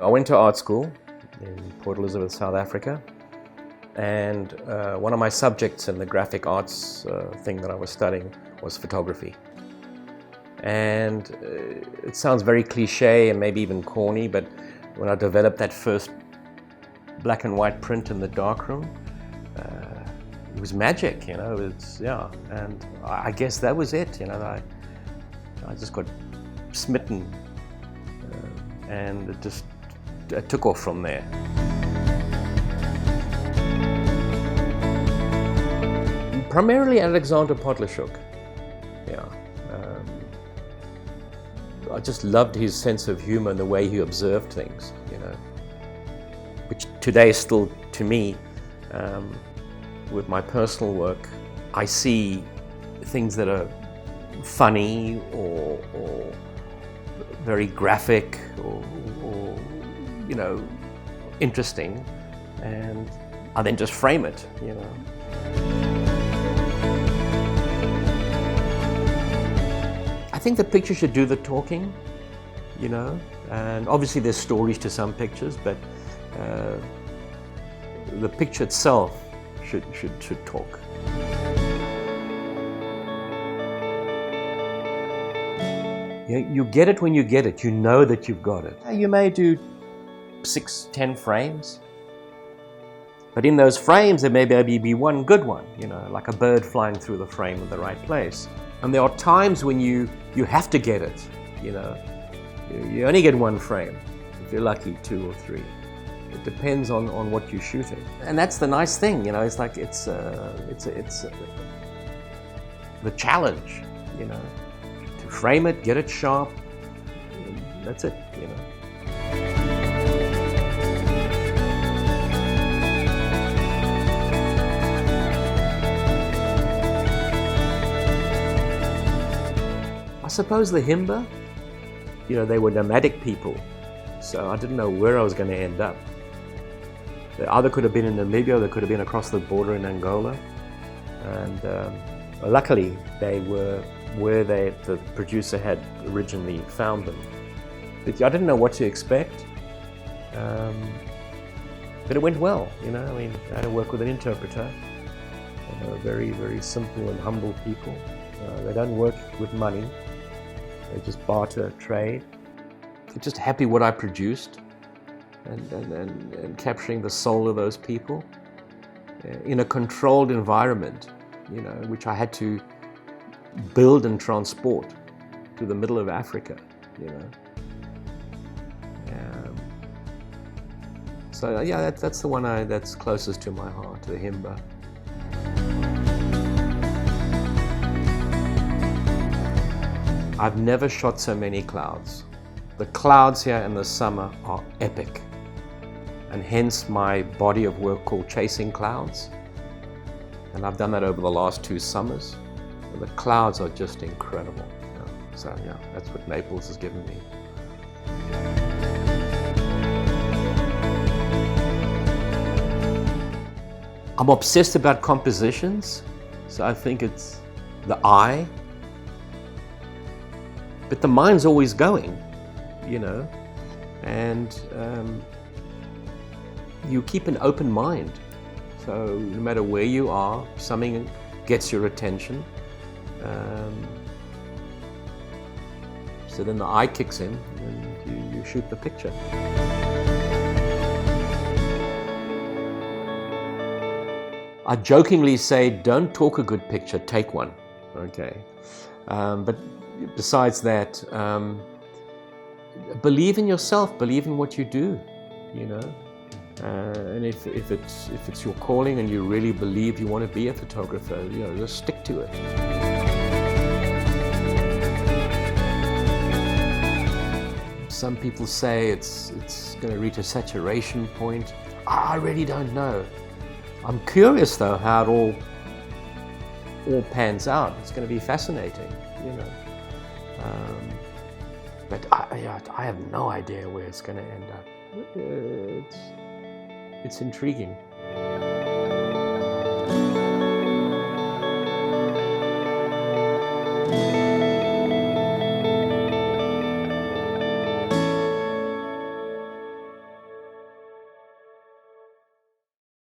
I went to art school in Port Elizabeth, South Africa, and one of my subjects in the graphic arts thing that I was studying was photography. And it sounds very cliche and maybe even corny, but when I developed that first black and white print in the darkroom, it was magic, you know. It's, yeah, and I guess that was it, you know. I just got smitten, and it took off from there. Primarily Alexander Podlashuc, yeah. I just loved his sense of humor and the way he observed things, you know, which today still, to me, with my personal work, I see things that are funny or very graphic or you know, interesting, and I then just frame it, you know. I think the picture should do the talking, you know, and obviously there's stories to some pictures, but the picture itself should talk. You get it when you get it. You know that you've got it. You may do 6-10 frames, but in those frames there may be one good one, you know, like a bird flying through the frame in the right place. And there are times when you have to get it, you know. You only get one frame, if you're lucky, 2 or 3. It depends on what you're shooting. And that's the nice thing, you know, it's like it's the challenge, you know, to frame it, get it sharp, that's it, you know. I suppose the Himba, you know, they were nomadic people, so I didn't know where I was going to end up. They either could have been in Namibia, or they could have been across the border in Angola, and luckily they were where the producer had originally found them. But I didn't know what to expect, but it went well, you know. I mean, I had to work with an interpreter. Very, very simple and humble people. They don't work with money. They just barter, trade. I'm just happy what I produced and capturing the soul of those people in a controlled environment, you know, which I had to build and transport to the middle of Africa, you know. So yeah, that's the one that's closest to my heart, the Himba. I've never shot so many clouds. The clouds here in the summer are epic, and hence my body of work called Chasing Clouds. And I've done that over the last 2 summers. And the clouds are just incredible. You know? So yeah, that's what Naples has given me. I'm obsessed about compositions, so I think it's the eye. But the mind's always going, you know, and you keep an open mind. So no matter where you are, something gets your attention. So then the eye kicks in and you shoot the picture. I jokingly say, don't talk a good picture, take one, okay? But besides that, believe in yourself, believe in what you do, you know. And if it's your calling and you really believe you want to be a photographer, you know, just stick to it. Some people say it's going to reach a saturation point. I really don't know. I'm curious though how it all pans out. It's going to be fascinating, you know. But I have no idea where it's going to end up. It's intriguing.